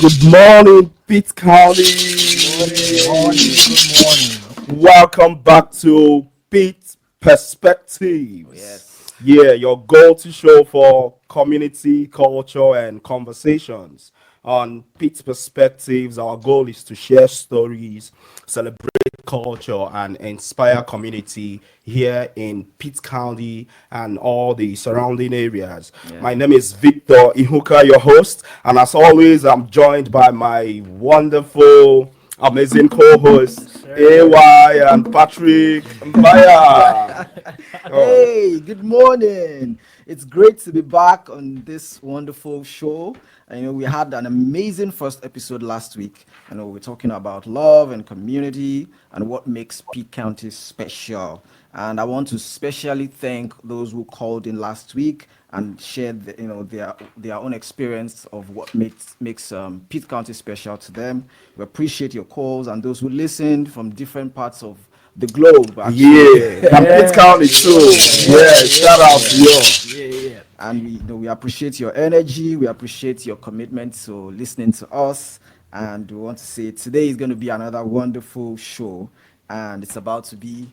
Good morning, Pitt County. Good morning. Welcome back to Pitt Perspectives. Yes. Yeah, your go-to show for community, culture, and conversations. On Pitt Perspectives, our goal is to share stories, celebrate culture, and inspire community here in Pitt County and all the surrounding areas. Yeah. My name is Victor Ihuka, your host, and as always, I'm joined by my wonderful, amazing co-hosts, Sir. AY and Patrick Mbaya. Oh, Hey, good morning. It's great to be back on this wonderful show. And, we had an amazing first episode last week. We're talking about love and community and what makes Pitt County special. And I want to specially thank those who called in last week and shared, their own experience of what makes Pitt County special to them. We appreciate your calls and those who listened from different parts of the globe, actually. yeah, and Pitt County too. Yeah, shout out to you. Yeah. And we appreciate your energy. We appreciate your commitment to listening to us. And we want to say today is going to be another wonderful show, and it's about to be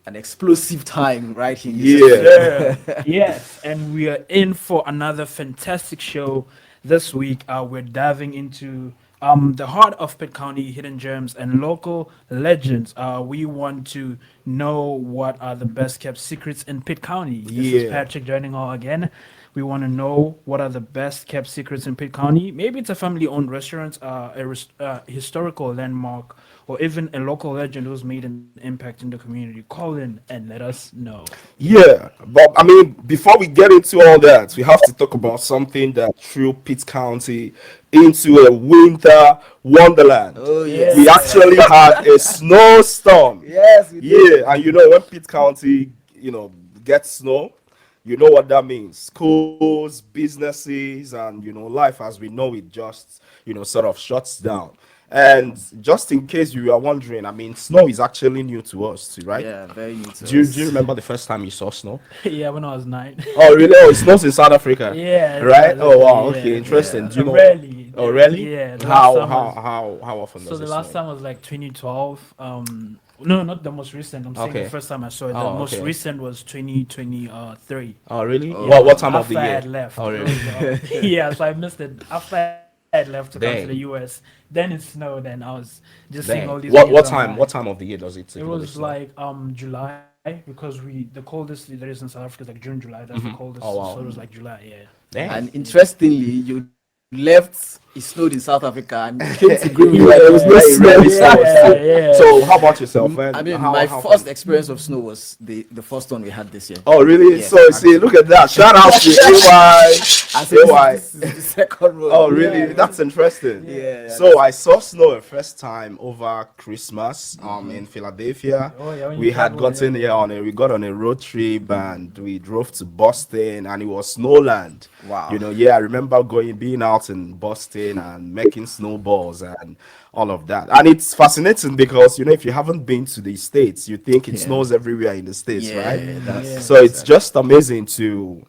an explosive time right here. Yeah. Yes, and we are in for another fantastic show this week. We're diving into the heart of Pitt County, hidden gems and local legends. We want to know what are the best kept secrets in Pitt County. This is Yeah. Patrick joining all again. We want to know what are the best kept secrets in Pitt County. Maybe it's a family-owned restaurant, historical landmark, or even a local legend who's made an impact in the community. Call in and let us know. Yeah, but I mean, before we get into all that, we have to talk about something that threw Pitt County into a winter wonderland. Oh, yes. We actually had a snowstorm. Yes, we did. Yeah, and you know when Pitt County, gets snow, you know what that means. Schools, businesses, and life as we know it just sort of shuts down. And just in case you are wondering, I mean, snow is actually new to us too, right? Yeah, very new to Do you us. remember the first time you saw snow? Yeah, when I was 9. Oh, really? Oh, it snows in South Africa. Yeah, Right? Oh, wow. yeah, Okay, interesting. yeah. Do you know? Rarely. Oh, really? Yeah. the How last time how was- how often So does the it last snow? time was like 2012. No, not the most recent. I'm saying Okay. the first time I saw it. The Oh, most okay. recent was 2023. Oh, really? Oh. What time of After the I year? had left. Oh, It really? was, yeah, so I missed it. After I had left to come to Dang. the US, then it snowed, and I was just seeing all Dang. these. What videos time? online. What time of the year does it It typically was snow? like July, because the coldest there is in South Africa is like June, July. That's the coldest. Oh, wow. So it was like July. Yeah. Dang. And interestingly, you left, it snowed in South Africa and you came to Greenville. Yeah, there was no Very snow. rarely Yeah, snows. yeah. So how about yourself, man? I mean, How- my how first come? experience of snow was the first one we had this year. Oh, really? Yes, So see, look at that. Shout out to AY. I said, AY. this is the second one. Oh, really? Yeah. That's interesting. Yeah. So I saw snow the first time over Christmas in Philadelphia. Oh, yeah, when We you had traveled, gotten here we got on a road trip and we drove to Boston and it was snowland. Wow. I remember being out in Boston and making snowballs and all of that. And it's fascinating because if you haven't been to the States, you think it Yeah. snows everywhere in the States, Yeah, right? that's- So it's just amazing to,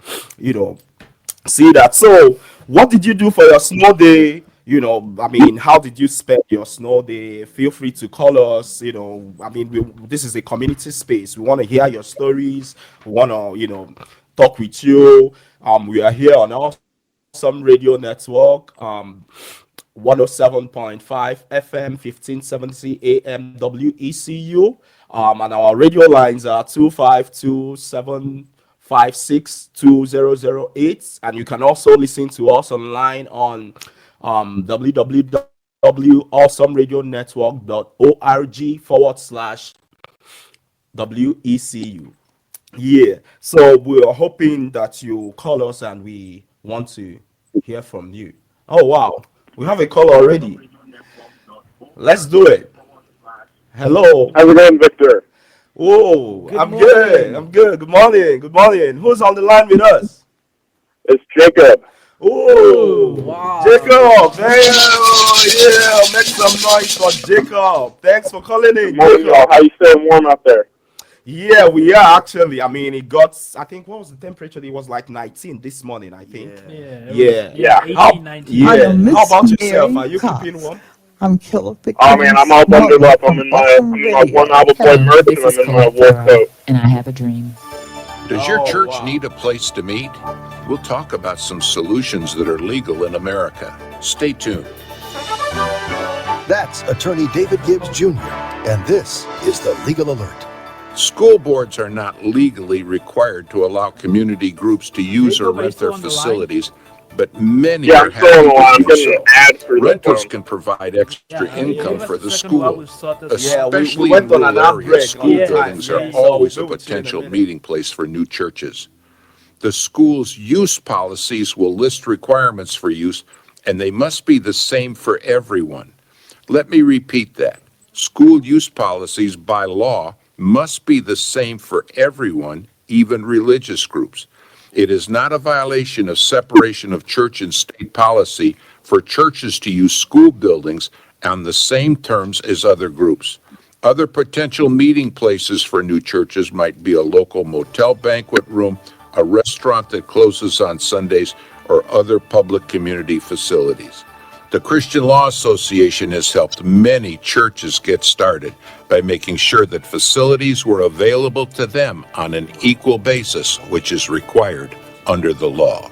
see that. So, what did you do for your snow day? I mean, how did you spend your snow day? Feel free to call us. I mean, this is a community space. We want to hear your stories. We want to, talk with you. We are here on Awesome Radio Network. 107.5 FM, 1570 AM WECU. And our radio lines are 252-756-2008. And you can also listen to us online on www.awesomeradionetwork.org/WECU. Yeah. So we are hoping that you call us and we want to hear from you. Oh, wow. We have a call already. Let's do it. Hello. How's it going, Victor? Oh, Good I'm morning. good. I'm good. Good morning. Good morning. Who's on the line with us? It's Jacob. Oh, Wow. Jacob. Hey, yeah. Make some noise for Jacob. Thanks for calling in, Morning, y'all. Jacob. How you staying warm out there? Yeah, we are actually. I mean, it got. I think what was the temperature? It was like 19 this morning. I think. Yeah. Yeah, it was Yeah. yeah Yeah. 18, How? 19. I am Yeah. How Miss about yourself? Mary Are you keeping Cox. warm? I'm Killer Pitt Oh man, I'm all bundled Martin up. from I'm Awesome in my one Radio. album boy Hello, merch and this I'm is in my Colette wool Farrell, coat. and I have a dream. Does your Oh church wow. need a place to meet? We'll talk about some solutions that are legal in America. Stay tuned. That's attorney David Gibbs Jr., and this is the Legal Alert. School boards are not legally required to allow community groups to use or Jacob, are you rent still their on the line? facilities, but many Yeah, are I'm still on happy the to line. I'm do getting an so. ad through the Rentals phone. can provide extra Yeah, you income give us for a the second while school. we sort this out. Yeah, we Especially in went on an rural ad areas, break on school Yeah, time. buildings are yeah, Yeah, yeah. so we'll always be a with you in a potential minute. meeting place for new churches. The school's use policies will list requirements for use, and they must be the same for everyone. Let me repeat that. School use policies by law must be the same for everyone, even religious groups. It is not a violation of separation of church and state policy for churches to use school buildings on the same terms as other groups. Other potential meeting places for new churches might be a local motel banquet room, a restaurant that closes on Sundays, or other public community facilities. The Christian Law Association has helped many churches get started by making sure that facilities were available to them on an equal basis, which is required under the law.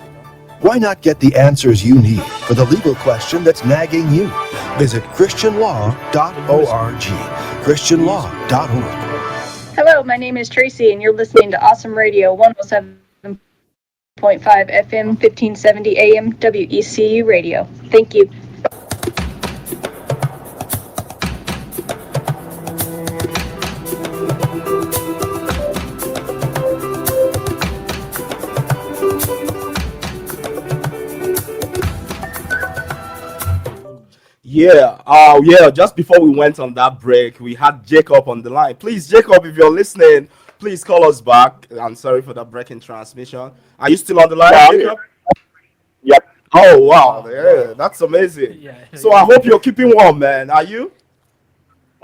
Why not get the answers you need for the legal question that's nagging you? Visit ChristianLaw.org. ChristianLaw.org. Hello, my name is Tracy, and you're listening to Awesome Radio 107.5 FM, 1570 AM, WECU Radio. Thank you. Yeah. Yeah. Just before we went on that break, we had Jacob on the line. Please, Jacob, if you're listening, please call us back. I'm sorry for that breaking transmission. Are you still on the line, Yeah, I'm here. Jacob? Yep. Oh wow. Wow, Yeah, wow. that's amazing. Yeah, So yeah. I hope you're keeping warm, man. Are you?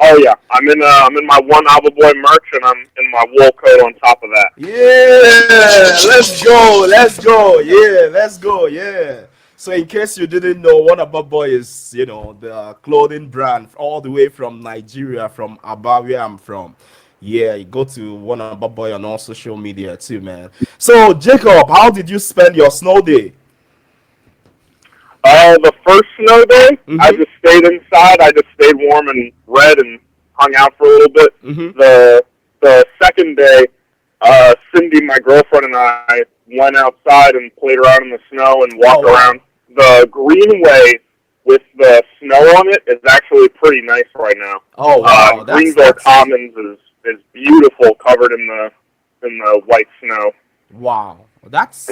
Oh yeah, I'm in my one album boy merch and I'm in my wool coat on top of that. Yeah, let's go, let's go, yeah, let's go, yeah. So in case you didn't know, One Abba Boy is, the clothing brand all the way from Nigeria, from Aba, where I'm from. Yeah, you go to One Abba Boy on all social media too, man. So Jacob, how did you spend your snow day? The first snow day, I Mm-hmm. just stayed inside. I just stayed warm and read and hung out for a little bit. Mm-hmm. The second day, Cindy, my girlfriend, and I went outside and played around in the snow and Oh walked wow. around. The greenway with the snow on it is actually pretty nice right now. Oh wow. That's Greenville that's Commons is beautiful, covered in the white snow. wow. That's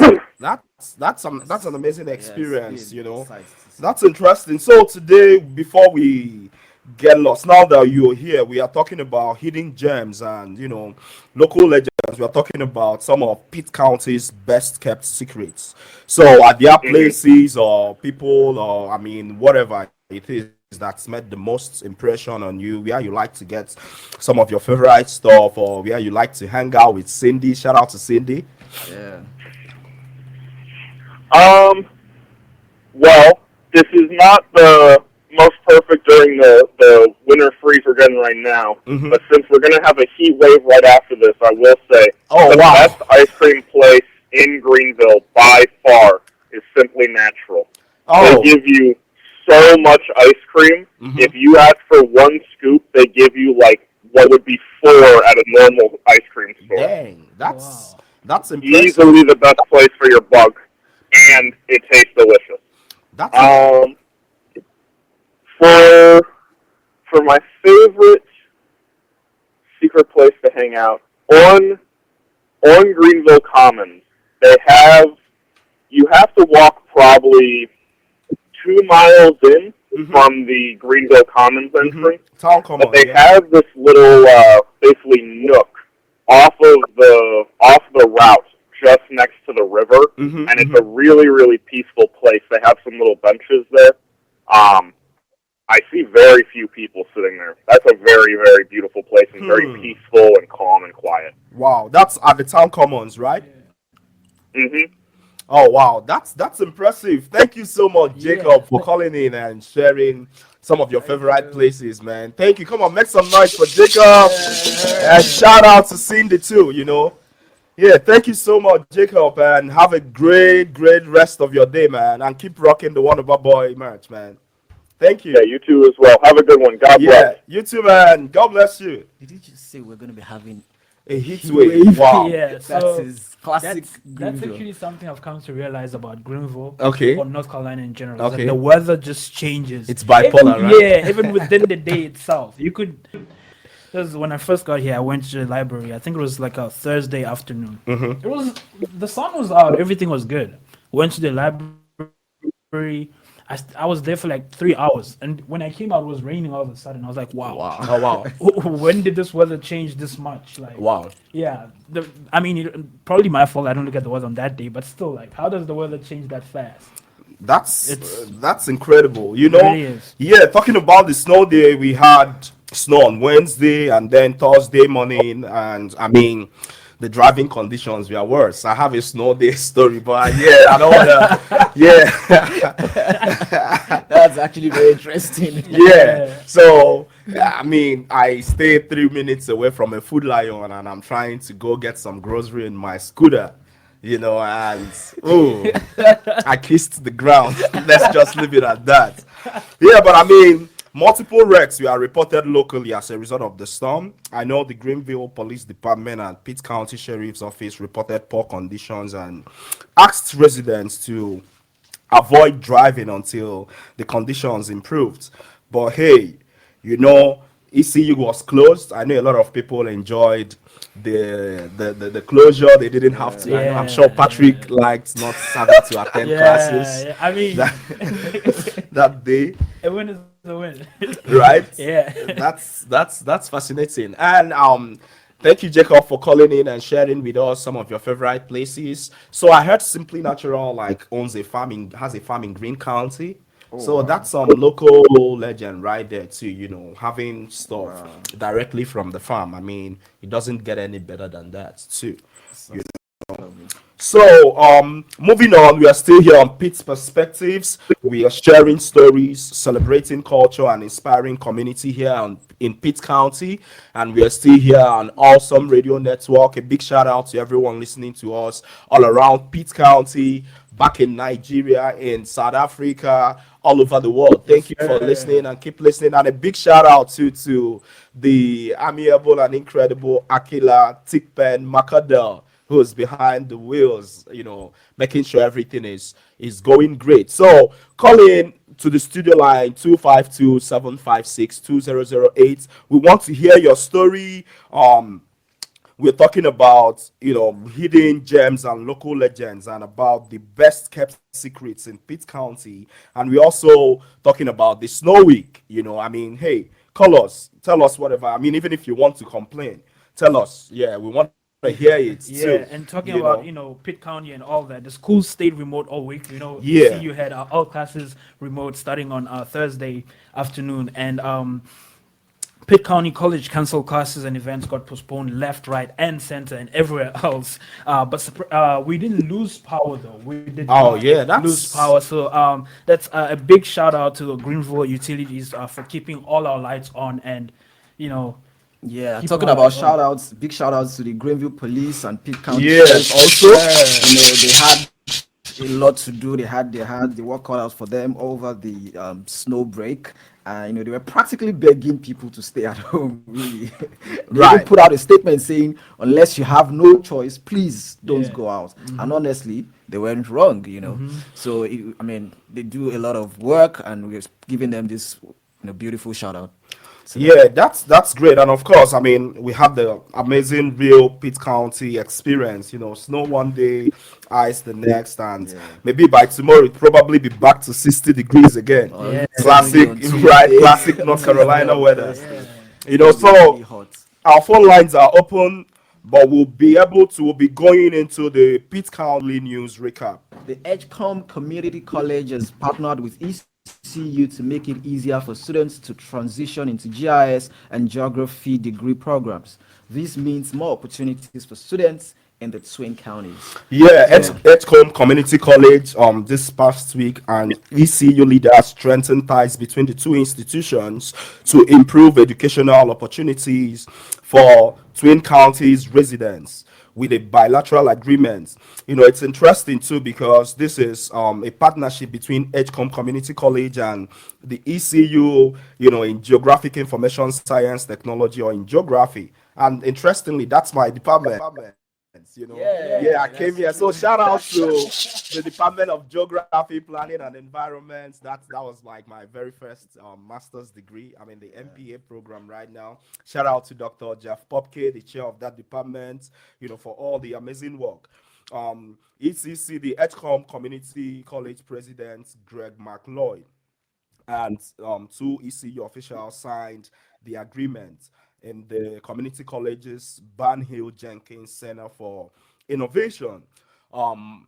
an amazing Yeah, experience, it's sights to see. That's interesting. So today, before we get lost, now that you're here, we are talking about hidden gems and local legends. We are talking about some of Pitt County's best kept secrets. So are there hmm places or people or I mean whatever it is that's made the most impression on you, where you like to get some of your favorite stuff or where you like to hang out with Cindy? Shout out to Cindy. Yeah. Um, well, this is not the most perfect during the winter freeze we're getting right now. Hmm. But since we're going to have a heat wave right after this, I will say Oh the best wow. ice cream place in Greenville by far is Simply Natural. They Oh. give you so much ice cream. Hmm. If you ask for one scoop, they give you like what would be four at a normal ice cream store. Dang, that's Wow. that's impressive. Easily the best place for your buck, and it tastes delicious. That's a, Um, for my favorite secret place to hang out on Greenville Commons, you have to walk probably 2 miles in mhm, from the Greenville Commons mhm. entry, Town but common, they yeah. have this little basically nook off the route just next to the river, Mhm, and it's a mhm. really really peaceful place. They have some little benches there. Um, I see very few people sitting there. That's a very, very beautiful place and very peaceful and calm and quiet. Wow, that's at the town commons, right? Hmm. Oh wow, that's impressive. Thank you so much, Yeah. Jacob, for calling in and sharing some of your favorite places, man. Thank you. Come on, make some noise for Jacob, and shout out to Cindy too. Yeah, thank you so much, Jacob, and have a great, great rest of your day, man, and keep rocking the Wonderful Boy merch, man. Thank Yeah, you. you too as well. Have a good one. God bless. Yeah, you too, man. God bless you. Did you just say we're going to be having A heat heat wave. wave? Wow. Yeah, That's so his classic that's Greenville. actually something I've come to realize about Greenville Okay. or North Carolina in general. Is that Okay. the weather just changes. It's bipolar, even, right? Yeah, even within the day itself. You could. Because when I first got here, I went to the library. I think it was like a Thursday afternoon. It was the sun was out, everything was good. Went to the library. I was there for like 3 hours, and when I came out, it was raining all of a sudden. I was like, wow. Oh wow. When did this weather change this much? Like, Wow. yeah, I mean, probably my fault. I don't look at the weather on that day, but still, like, how does the weather change that fast? That's It's- that's incredible. It really is. Yeah, talking about the snow day, we had snow on Wednesday and then Thursday morning, and I mean, the driving conditions were worse. I have a snow day story, but yeah, I don't wanna. Yeah, That's actually very interesting. yeah. So I mean, I stayed 3 minutes away from a Food Lion, and I'm trying to go get some grocery in my scooter. And oh, I kissed the ground. Let's just leave it at that. Yeah, but I mean, multiple wrecks were reported locally as a result of the storm. I know the Greenville Police Department and Pitt County Sheriff's Office reported poor conditions and asked residents to avoid driving until the conditions improved. But hey, you know, ECU was closed. I know a lot of people enjoyed the closure. They didn't have to. I'm sure Patrick liked not having to attend classes Yeah, I mean, that day, a win is a win. right? Yeah. That's fascinating. And thank you, Jacob, for calling in and sharing with us some of your favorite places. So I heard Simply Natural like has a farm in Green County. So that's some local legend right there too, having stuff directly from the farm. I mean, it doesn't get any better than that too. So, moving on, we are still here on Pitt's Perspectives. We are sharing stories, celebrating culture, and inspiring community here in Pitt County. And we are still here on Awesome Radio Network. A big shout out to everyone listening to us all around Pitt County, back in Nigeria, in South Africa, all over the world. Thank you for listening and keep listening. And a big shout out to the amiable and incredible Akila Tikpen Makadel, who's behind the wheels, making sure everything is going great. So call in to the studio line 252-756-2008. We want to hear your story. We're talking about hidden gems and local legends and about the best kept secrets in Pitt County. And we're also talking about the snow week. I mean, hey, call us, tell us whatever. I mean, even if you want to complain, tell us. Yeah, we want to hear it too. Yeah, and talking about Pitt County and all that, the school stayed remote all week. Yeah. You had all classes remote starting on Thursday afternoon, and Pitt County College canceled classes and events got postponed left, right, and center, and everywhere else. But we didn't lose power though. We did not lose power. So that's a big shout out to the Greenville Utilities for keeping all our lights on and Yeah, keep talking our about lights on. shout outs, big shout outs to the Greenville Police and Pitt County. Yes, Sheriff. also. They had a lot to do. They had the work cut out for them over the snow break. They were practically begging people to stay at home. Really, they even put out a statement saying, "Unless you have no choice, please don't go out." And honestly, they weren't wrong. So they do a lot of work, and we're giving them this beautiful shout out. Yeah, that's great. And of course, I mean, we have the amazing real Pitt County experience. Snow one day, ice the next, and maybe by tomorrow it probably be back to 60 degrees again. Yeah. Classic, right? Classic North Carolina weather. So Really hot. our phone lines are open, but we'll be going into the Pitt County news recap. The Edgecombe Community College has partnered with ECU ECU to make it easier for students to transition into GIS and geography degree programs. This means more opportunities for students in the Twin Counties. Yeah, So, Edgecombe Community College this past week and ECU leaders strengthened ties between the two institutions to improve educational opportunities for Twin Counties residents with a bilateral agreement. It's interesting too because this is a partnership between Edgecombe Community College and the ECU, in Geographic Information Science Technology or in Geography. And interestingly, that's my department. Yeah, I yeah, came that's here. So true. shout out to the Department of Geography, Planning and Environment. That was like my very first master's degree. I'm in the MPA program right now. Shout out to Dr. Jeff Popke, the chair of that department, for all the amazing work. ECC, the Edgecombe Community College President Greg McLeod and two ECU officials signed the agreement in the community college's Barnhill Jenkins Center for Innovation. Um,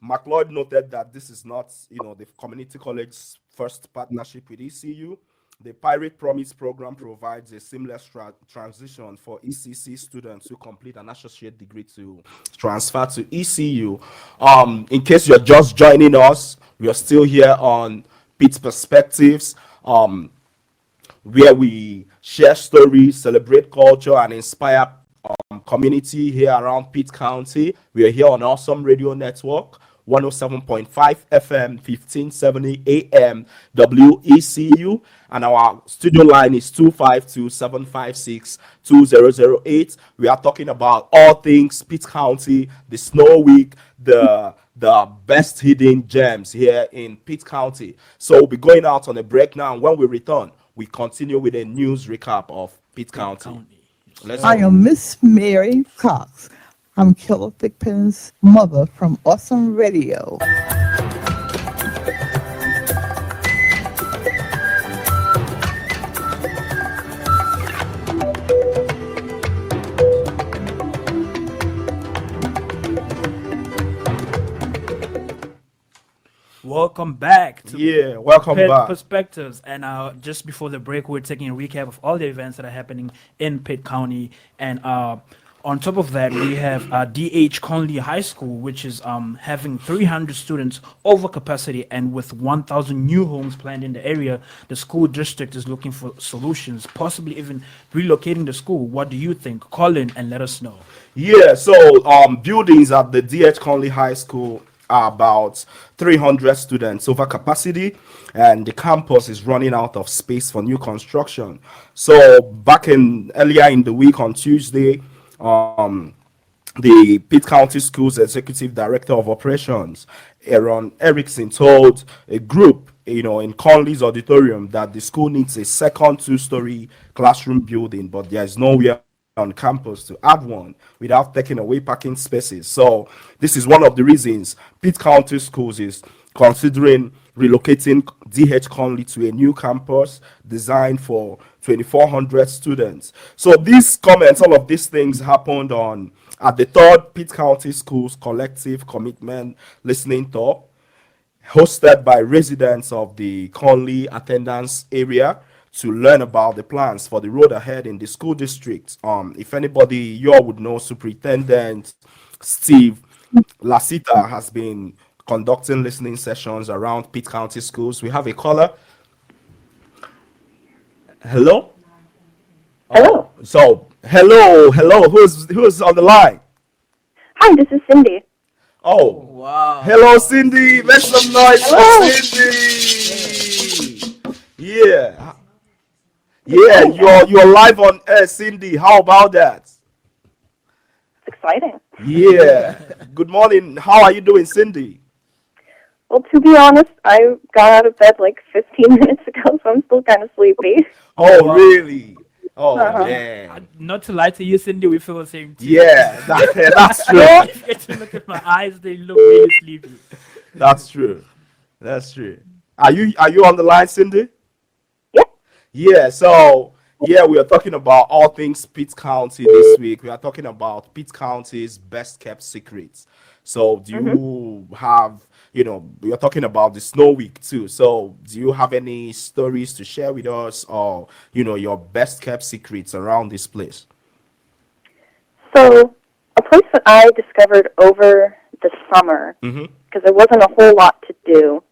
McLeod noted that this is not, the community college's first partnership with ECU. The Pirate Promise program provides a seamless transition for ECC students who complete an associate degree to transfer to ECU. In case you're just joining us, we are still here on Pitt Perspectives, where we share stories, celebrate culture, and inspire community here around Pitt County. We are here on Awesome Radio Network, 107.5 FM, 1570 AM, WECU, and our studio line is 252-756-2008. We are talking about all things Pitt County, the Snow Week, the best hidden gems here in Pitt County. So we'll be going out on a break now, and when we return, we continue with a news recap of Pitt County. Let's I go. am Miss Mary Cox. I'm Killer Thigpen's mother from Awesome Radio. Welcome back to Yeah, welcome Pitt back. Perspectives. And just before the break, we're taking a recap of all the events that are happening in Pitt County. And on top of that, we have D.H. Conley High School, which is having 300 students over capacity, and with 1,000 new homes planned in the area, the school district is looking for solutions, possibly even relocating the school. What do you think? Call in and let us know. Yeah, so buildings at the D.H. Conley High School are about 300 students over capacity, and the campus is running out of space for new construction. So back in earlier in the week on Tuesday, the Pitt County Schools Executive Director of Operations, Aaron Erickson, told a group, in Conley's auditorium that the school needs a second two-story classroom building, but there is nowhere on campus to add one without taking away parking spaces. So this is one of the reasons Pitt County Schools is considering relocating DH Conley to a new campus designed for 2,400 students. So these comments, all of these things happened at the third Pitt County Schools Collective Commitment Listening Tour, hosted by residents of the Conley attendance area to learn about the plans for the road ahead in the school district. If anybody you all would know, Superintendent Steve Lasita has been conducting listening sessions around Pitt County schools. We have a caller. Hello. Hello. So hello. Who's on the line? Hi, this is Cindy. Oh, Wow. hello, Cindy. Make some noise for Hello. Cindy. Yeah. Yeah, you're live on air, Cindy. How about that? It's exciting. Yeah. Good morning. How are you doing, Cindy? Well, to be honest, I got out of bed like 15 minutes ago, so I'm still kind of sleepy. Oh, really? Oh, Uh-huh. man. Not to lie to you, Cindy, we feel the same too. Yeah, that's true. If you get to look at my eyes, they look really sleepy. That's true. That's true. Are you on the line, Cindy? Yep. Yeah. So Yeah, we are talking about all things Pitt County this week. We are talking about Pitt County's best kept secrets. So, do Hmm. you have, we are talking about the snow week too. So, do you have any stories to share with us, or, your best kept secrets around this place? So, a place that I discovered over the summer, Mm-hmm. because there wasn't a whole lot to do,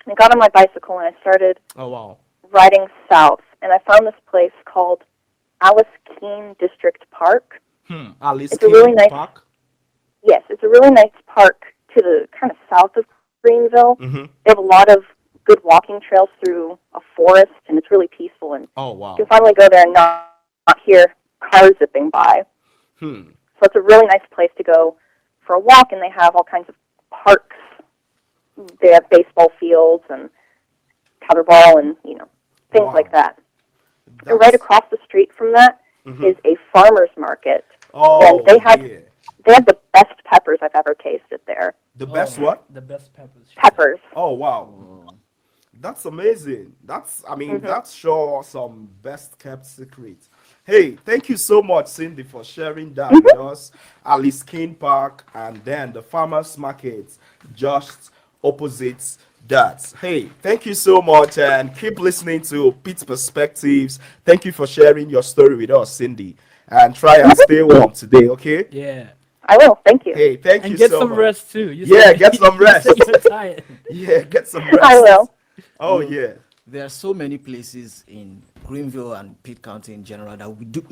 I got on my bicycle and I started Oh, wow. riding south, and I found this place called Alice Keene District Park. Alice It's a really King nice, Park. yes, it's a really nice park to the kind of south of Greenville. Mm-hmm. They have a lot of good walking trails through a forest, and it's really peaceful, and Oh, you can wow. finally go there and not hear cars zipping by. Hmm. So it's a really nice place to go for a walk, and they have all kinds of parks. They have baseball fields and tetherball and, things like Wow. that. And right That's. across the street from that Mm-hmm. is a farmer's market, and Oh, yeah. they have the best peppers I've ever tasted there. The best Oh, what? the best peppers. She said. Peppers. Oh, wow. Oh, That's amazing. Hmm. That's sure some best kept secret. Hey, thank you so much, Cindy, for sharing that with Hmm. us. Alice King Park and then the farmers market just opposite that. Hey, thank you so much and keep listening to Pete's Perspectives. Thank you for sharing your story with us, Cindy. And try and stay warm today, okay? Yeah. I will. Thank you. Hey, thank you And get so some much. rest too. You Yeah, said get some you said rest. you're tired. Yeah, get some I rest. will. Oh, you know, yeah. there are so many places in Greenville and Pitt County in general that we do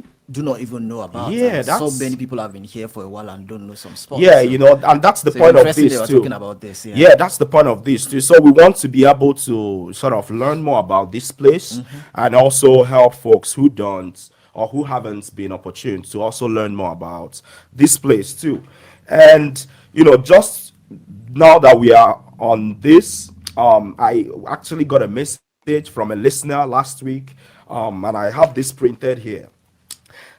not even know about, Yeah, and so that's many people have been here for a while and don't know some spots. Yeah, So, and that's the so it's point of interesting they this were talking too. about this. Yeah. Yeah, that's the point of this too. So we want to be able to sort of learn more about this place and also help folks who don't or who haven't been opportune to also learn more about this place too. And just now that we are on this, I actually got a message from a listener last week, and I have this printed here.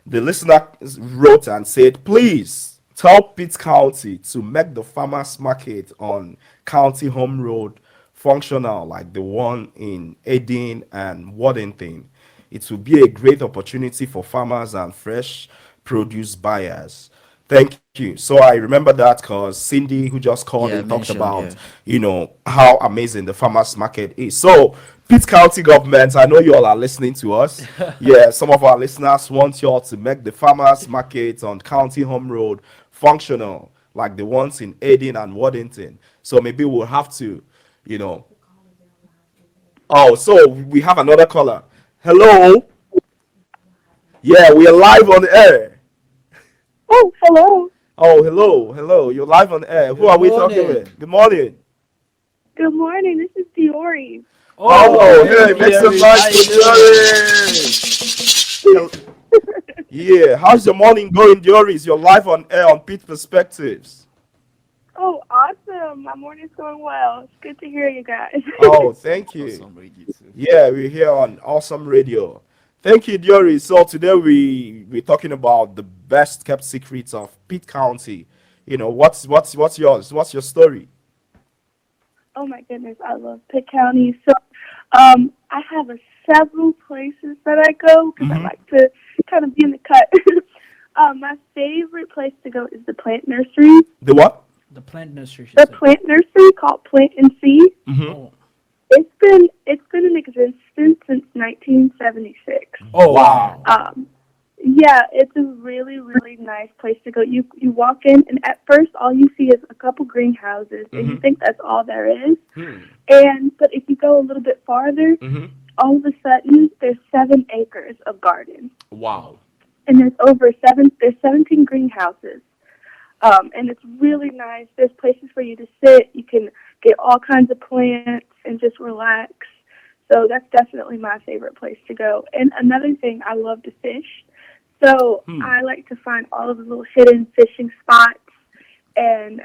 The listener wrote and said, please tell Pitt County to make the farmers market on County Home Road functional like the one in Eden and Waddington. It will be a great opportunity for farmers and fresh produce buyers. Thank you. So I remember that because Cindy, who just called Yeah, in, I talked mentioned. about, Yeah. how amazing the farmers market is. So, Pitt County government, I know you all are listening to us. Yeah, some of our listeners want you all to make the farmers market on County Home Road functional, like the ones in Eden and Waddington. So maybe we'll have to, you know. Oh, so we have another caller. Hello. Yeah, we are live on the air. Oh, hello. Oh, hello. You're live on the air. Who Good are we talking morning. with? Good morning. Good morning. This is Diori. Oh, Oh, hey hey, make some dearie, noise how for you doing? Diori. Yeah, how's your morning going, Diori? You're live on air on Pete Perspectives. Oh, awesome. My morning's going well. It's good to hear you guys. Oh, thank you. Awesome radio too. Yeah, we're here on Awesome Radio. Thank you, Diori. So today we're talking about the best kept secrets of Pitt County. What's yours? What's your story? Oh my goodness, I love Pitt County. So, I have several places that I go because I Mm-hmm. like to kind of be in the cut. My favorite place to go is the plant nursery. The what? The plant nursery, she The said. plant nursery called Plant and Seed. Mm-hmm. Oh, It's been in existence since 1976. oh Wow. wow. Yeah, it's a really, really nice place to go. You walk in, and at first, all you see is a couple greenhouses, and you Mm-hmm. think that's all there is. Hmm. But if you go a little bit farther, Mm-hmm. all of a sudden, there's 7 acres of garden, Wow. and there's 17 greenhouses. And it's really nice. There's places for you to sit. You can get all kinds of plants and just relax. So that's definitely my favorite place to go. And another thing, I love to fish. So I like to find all of the little hidden fishing spots. And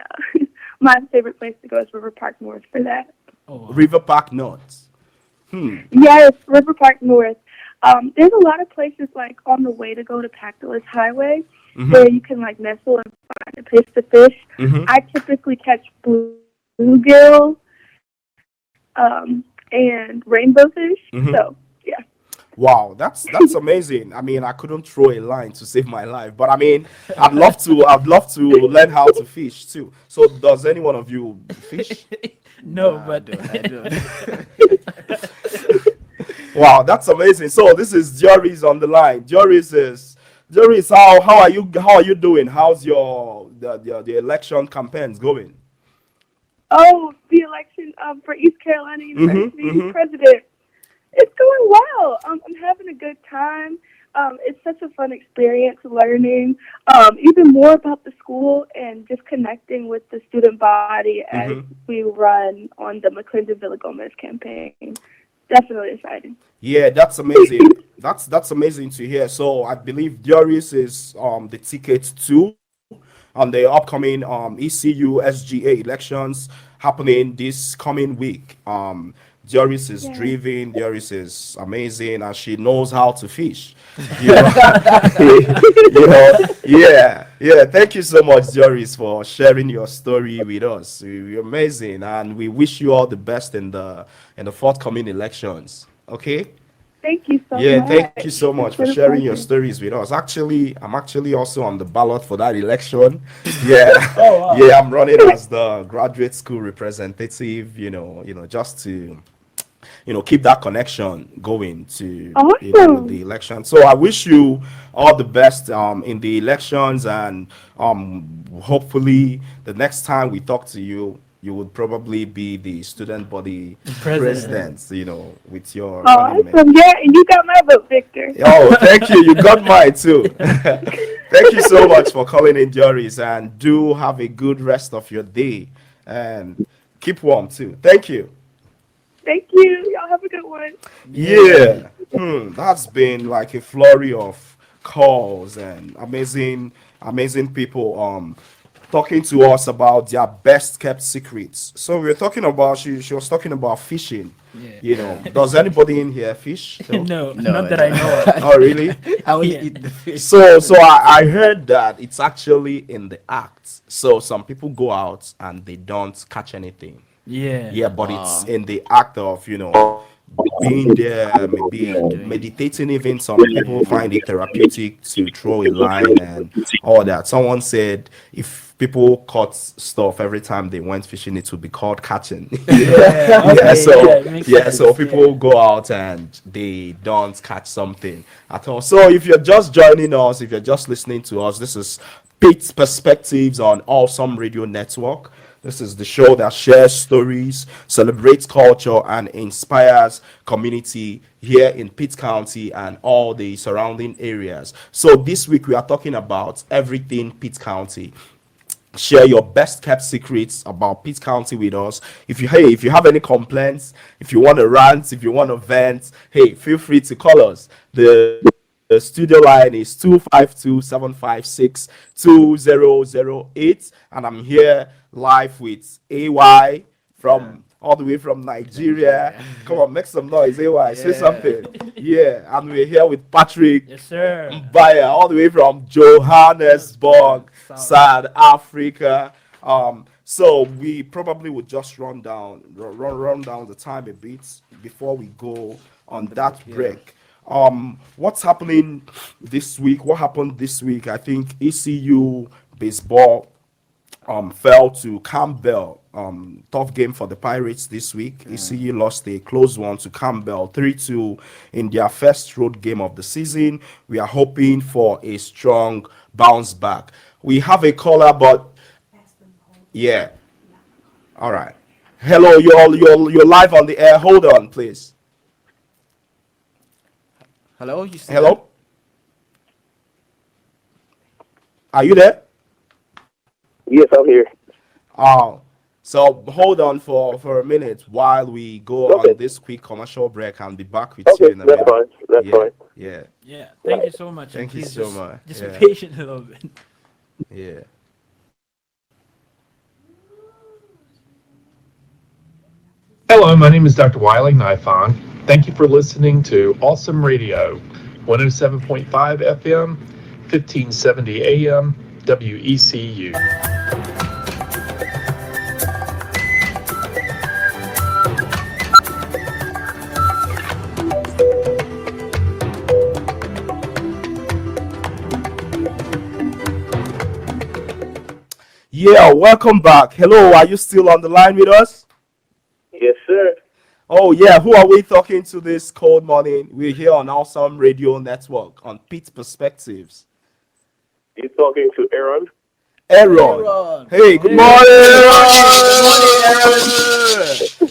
my favorite place to go is River Park North for that. Oh, wow. River Park North. Hmm. Yes, River Park North. There's a lot of places like on the way to go to Pactolus Highway Mm-hmm. where you can like nestle and find a place to fish. Mm-hmm. I typically catch bluegill and rainbow fish. Mhm. So yeah. Wow, that's amazing. I mean, I couldn't throw a line to save my life, but I mean, I'd love to learn how to fish too. So, does any one of you fish? No, Nah, I but don't. I don't. Wow, that's amazing. So, this is Joris on the line. Joris, how are you doing? How's the election campaigns going? Oh, the election for East Carolina Mm-hmm. University Mm-hmm. president. It's going well. I'm having a good time. It's such a fun experience learning even more about the school and just connecting with the student body as Mm-hmm. we run on the McClendon-Villa Gomez campaign. Definitely exciting. Yeah, that's amazing. That's amazing to hear. So I believe Darius is the ticket to on the upcoming ECU SGA elections happening this coming week. Darius is Yeah. driven. Darius is amazing, and she knows how to fish. You know, yeah, yeah. Thank you so much, Darius, for sharing your story with us. You're amazing, and we wish you all the best in the forthcoming elections. Okay. Thank you so Yeah, much. thank you so It's much for been a sharing your pleasure. stories with us. Actually, I'm actually also on the ballot for that election. Yeah, oh wow. yeah, I'm running as the graduate school representative. Just to keep that connection going to with the Awesome. election. So I wish you all the best in the elections, and hopefully the next time we talk to you, you would probably be the student body President. president, with your Oh, running mate. awesome. Yeah, and you got my vote, Victor. Oh, thank you. You got mine too. Thank you so much for calling in, Joris, and do have a good rest of your day, and keep warm too. Thank you. Thank you. Y'all have a good one. Yeah. That's been like a flurry of calls and amazing people talking to us about their best kept secrets. So we are talking about she was talking about fishing. Yeah. Does anybody in here fish? So, No, No, not that I no. know of. oh really? I only Yeah. eat the fish. So I heard that it's actually in the act. So some people go out and they don't catch anything. Yeah. Yeah, but it's in the act of, being there, maybe meditating. Even some people find it therapeutic to throw a line and all that. Someone said if people caught stuff every time they went fishing, it would be called catching. Yeah. Yeah, Okay. so Yeah. It makes sense. so people go out and they don't catch something at all. So if you're just joining us, if you're just listening to us, this is Pete's Perspectives on Awesome Radio Network. This is the show that shares stories, celebrates culture, and inspires community here in Pitt County and all the surrounding areas. So this week we are talking about everything Pitt County. Share your best kept secrets about Pitt County with us. If you have any complaints, if you want to rant, if you want to vent, hey, feel free to call us. The studio line is 252-756-2008, and I'm here live with AY from all the way from Nigeria. Come on, make some noise, AY. Say something. Yeah, and we're here with Patrick Yes, sir. Bayer, all the way from Johannesburg, South Africa. So we probably would just run down the time a bit before we go on that break. What's happening this week? What happened this week? I think ECU baseball fell to Campbell. Tough game for the Pirates this week. ECU lost a close one to Campbell 3-2 in their first road game of the season. We are hoping for a strong bounce back. We have a caller, but yeah. All right. Hello, you're live on the air. Hold on, please. Hello, you still Hello? Are you there? Yes, I'm here. So hold on for a minute while we go Okay. on this quick commercial break and be back with you Okay, in a that's minute. fine. That's Yeah, fine. yeah, Yeah. Thank you so much. Thank and you please so just, much. Just Yeah. be patient a little bit. yeah. Hello, my name is Dr. Wiley Nifon. Thank you for listening to Awesome Radio, 107.5 FM, 1570 AM, WECU. Yeah, welcome back. Hello, are you still on the line with us? Yes, sir. Oh, yeah, who are we talking to this cold morning? We're here on Awesome Radio Network on Pete Perspectives. You're talking to Aaron. Aaron. Aaron. Hey, good Hey, morning, good morning, Aaron.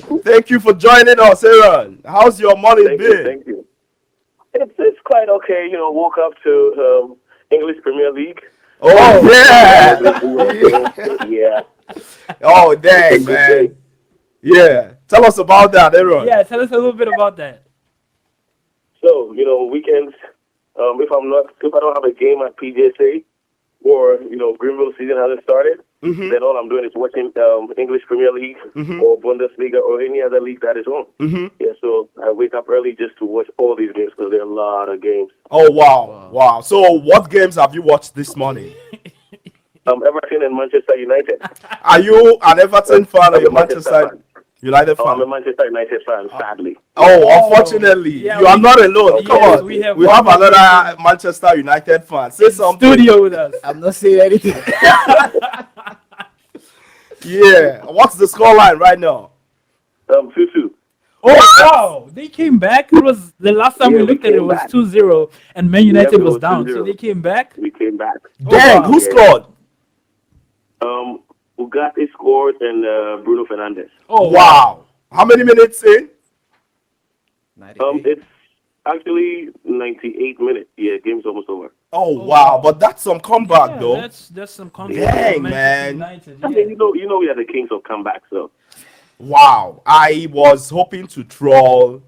Aaron. Thank you for joining us, Aaron. How's your morning Thank you, been? thank you. It's quite okay. Woke up to English Premier League. Oh, yeah. English so, yeah, Oh, it's a dang, good day. man. Yeah. Tell us about that, Aaron. Yeah, tell us a little bit about that. So weekends. If I don't have a game at PJC or Greenville season hasn't started, Mm-hmm. then all I'm doing is watching English Premier League Mm-hmm. or Bundesliga or any other league that is on. Mm-hmm. Yeah, so I wake up early just to watch all these games because there are a lot of games. Oh, wow. Wow. So, what games have you watched this morning? Everton and Manchester United. Are you an Everton fan or I'm you a Manchester Manchester fan. United Oh, I'm a fan? Manchester United fan, sadly. Oh, unfortunately, yeah, you are we- not alone. Come yes, on. we have We one have more another Manchester United fan. Say something. Studio with us. I'm not saying anything. Yeah. What's the scoreline right now? 2-2. Oh, wow. They came back. It was the last time we Yeah, we looked at it came was back. 2-0, and Man Yep, United it was was down. So 2-0. they came back. We came back. Dang, wow. who scored? Ugarte scored and Bruno Fernandes. Oh, Wow. How many minutes in? 98. It's actually 98 minutes. Yeah, game's almost over. Oh, wow. But that's some comeback, Yeah, though. that's some confidence. Dang, from man. Manchester United, I yeah. mean, we are the kings of comeback, so. Wow. I was hoping to troll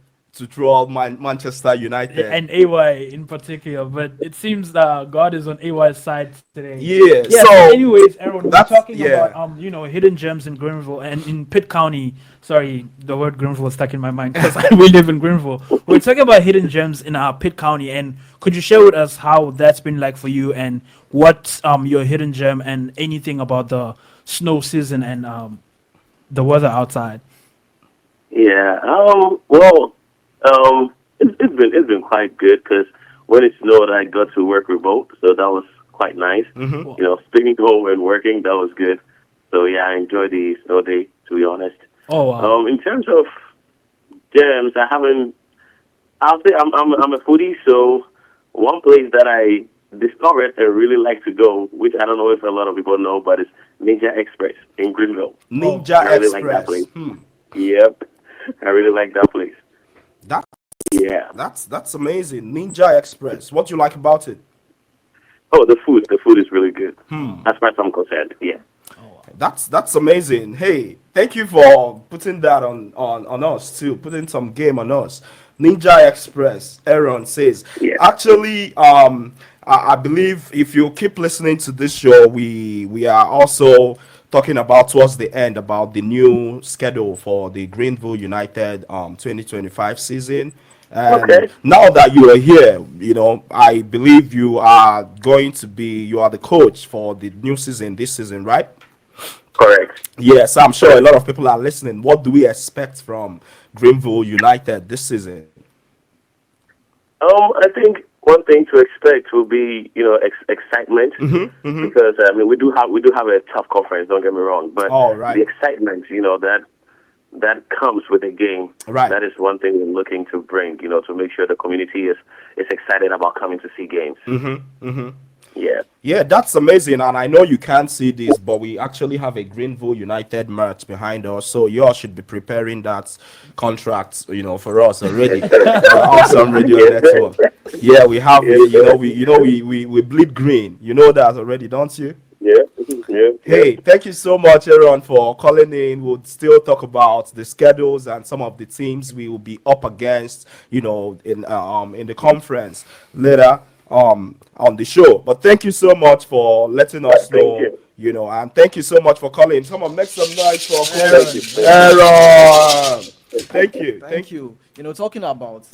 Manchester United. And AY in particular, but it seems that God is on AY's side today. Yeah, Yeah. so Anyways, Aaron, we're that's- talking yeah. about hidden gems in Greenville and in Pitt County. Sorry, the word Greenville was stuck in my mind because we live in Greenville. We're talking about hidden gems in Pitt County, and could you share with us how that's been like for you and what your hidden gem and anything about the snow season and the weather outside? Yeah. It's been quite good because when it snowed, I got to work remote, so that was quite nice. Mhm. Staying home and working, that was good. So yeah, I enjoyed the snow day, to be honest. Oh wow. In terms of gems, I haven't. I'll say I'm a foodie, so one place that I discovered and really like to go, which I don't know if a lot of people know, but it's Ninja Express in Greenville. Ninja I really like that Express. place. Yep, I really like that place. That Yeah. that's amazing. Ninja Express. What do you like about it? Oh, the food. The food is really good. Hmm. As far as I'm concerned, yeah. That's amazing. Hey, thank you for putting that on us too, putting some game on us. Ninja Express, Aaron says. Yeah. Actually, I believe if you keep listening to this show, we are also talking about towards the end about the new schedule for the Greenville United 2025 season. And Okay. now that you are here, I believe you are the coach for the new season this season, right? Correct. Yes, I'm sure a lot of people are listening. What do we expect from Greenville United this season? I think one thing to expect will be, excitement, because we do have a tough conference. Don't get me wrong, but All right. the excitement, that comes with the game. Right. That is one thing we're looking to bring, to make sure the community is excited about coming to see games. Yeah. Yeah, that's amazing. And I know you can't see this, but we actually have a Greenville United merch behind us. So you all should be preparing that contract, for us already. Awesome Radio Network. Yeah, we have, we bleed green. You know that already, don't you? Yeah. Yeah. Hey, thank you so much, Aaron, for calling in. We'll still talk about the schedules and some of the teams we will be up against, in the conference later on the show. But thank you so much for letting us Thank know, and thank you so much for calling. Come on, make some noise for Thank you. Aaron. Thank you. Thank you. Talking about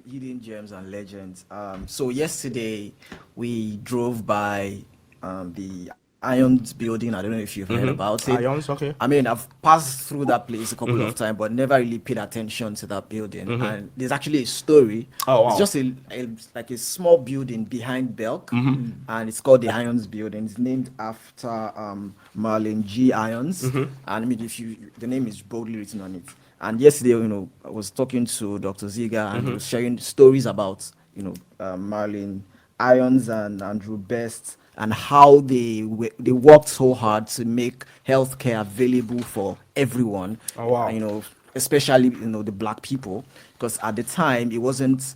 hidden gems and legends. So yesterday we drove by the Ions building. I don't know if you've heard about it. Ions, okay. I mean, I've passed through that place a couple of times, but never really paid attention to that building. And there's actually a story. Oh, wow. It's just like a small building behind Belk, and it's called the Ions Building. It's named after Marlon G. Ions, and I mean, the name is boldly written on it. And yesterday, I was talking to Dr. Ziga, and he was sharing stories about, Marlon Irons and Andrew Best, and how they worked so hard to make healthcare available for everyone. Oh, wow. Especially the black people, because at the time it wasn't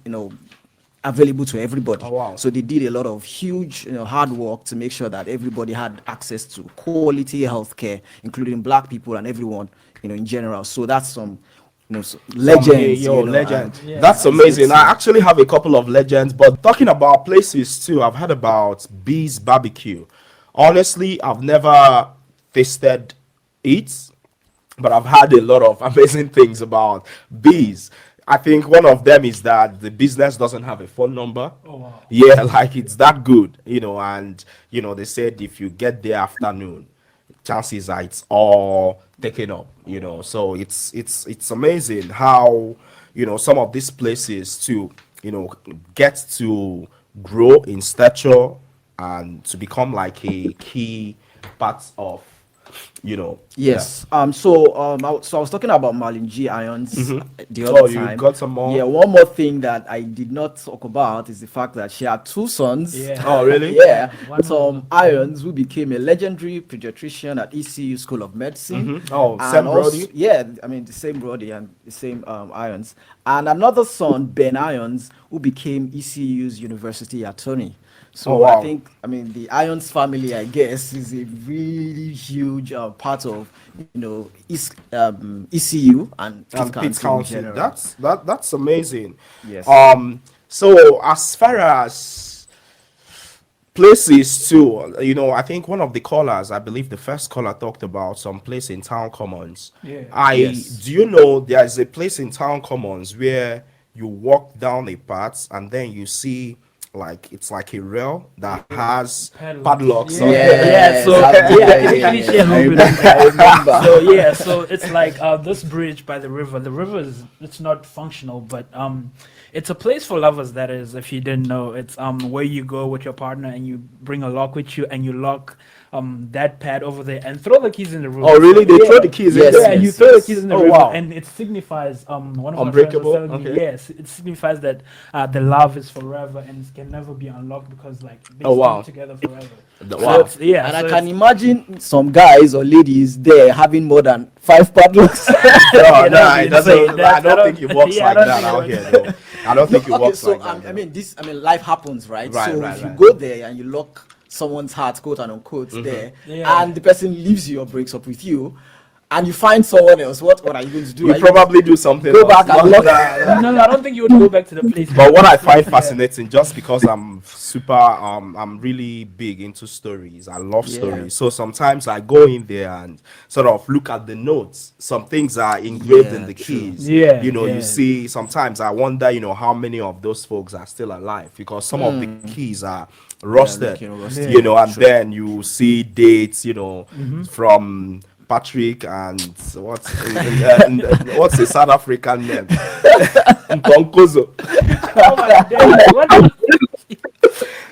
available to everybody. Oh, wow. So they did a lot of huge hard work to make sure that everybody had access to quality healthcare, including black people and everyone in general. So that's some legends. Legend. Yeah. That's amazing. I actually have a couple of legends, but talking about places too, I've heard about Bees Barbecue. Honestly, I've never tasted it, but I've heard a lot of amazing things about Bees. I think one of them is that the business doesn't have a phone number. Oh, wow. Yeah, like it's that good, and they said if you get there afternoon, chances are it's all taken up, so it's amazing how some of these places to get to grow in stature and to become like a key part of Yes. So I was talking about Marlon G. Irons the other time. You got some more? Yeah. One more thing that I did not talk about is the fact that she had two sons. Yeah. Oh, really? Yeah. Tom Irons, who became a legendary pediatrician at ECU School of Medicine. Oh, And Sam also- Brody? Yeah, I mean the same Brody and the same Irons. And another son, Ben Irons, who became ECU's university attorney. So Oh, wow. I mean, the Irons family, I guess, is a really huge part of, ECU and Pitt County in Pitt County. general. That's amazing. Yes. So as far as places too, I think one of the callers, I believe the first caller talked about some place in Town Commons. Yeah. Yes. Do you know there is a place in Town Commons where you walk down a path and then you see it's like a rail that has padlocks on it. Yeah, so Yeah, actually share a little bit of I remember. so it's like this bridge by the river. The river it's not functional, but it's a place for lovers. That is, if you didn't know, it's where you go with your partner and you bring a lock with you and you lock that pad over there and throw the keys in the river. Oh, really? They Yeah. throw the keys Yes, in Yeah, there? you throw the keys in the Oh, river, wow. and it signifies one of Unbreakable? my friends was telling me, Okay. yes, it signifies that the love is forever and it can never be unlocked because they Oh, wow. stay together forever. Wow. So, yeah, And so I can it's- imagine some guys or ladies there having more than 5 padlocks. No, Yeah, no, that's it insane. doesn't. I don't think it works Yeah, I like don't that think it out works here, like though. I don't think it Okay, works so like that. I mean, life happens, right? Right, so right, if you right. go there and you lock someone's heart, quote and unquote, there, Yeah. and the person leaves you or breaks up with you, and you find someone else, what are you going to do? You Are you probably do something go else. back and lock? No, I don't think you would go back to the place. But what I find fascinating, just because I'm super, I'm really big into stories. I love stories. So sometimes I go in there and sort of look at the notes. Some things are engraved in Yeah, the true. keys. Yeah, You yeah. see, sometimes I wonder, how many of those folks are still alive because some of the keys are rusted. looking rusted. And then you see dates, from Patrick and what's the South African name? Nkonkozo. Oh my God, what?